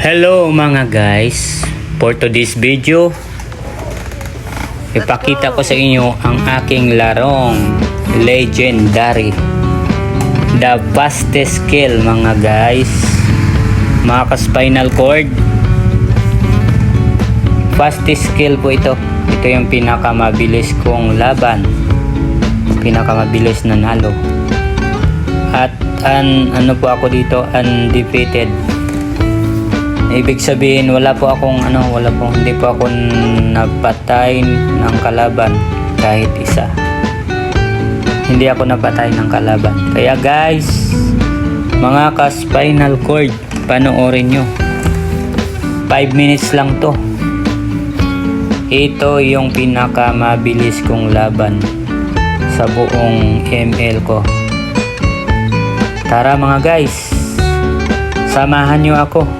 Hello mga guys, for today's video ipakita ko sa inyo ang aking larong legendary, the fastest kill mga guys, mga ka-spinal cord. Fastest kill po ito yung pinakamabilis kong laban, pinakamabilis na nalo, at ano po ako dito, undefeated. Ibig sabihin hindi po ako napatay ng kalaban kahit isa. Hindi ako napatay ng kalaban. Kaya guys, mga ka-spinal cord, panoorin nyo. 5 minutes lang to. Ito yung pinakamabilis kong laban sa buong ML ko. Tara mga guys, samahan nyo ako.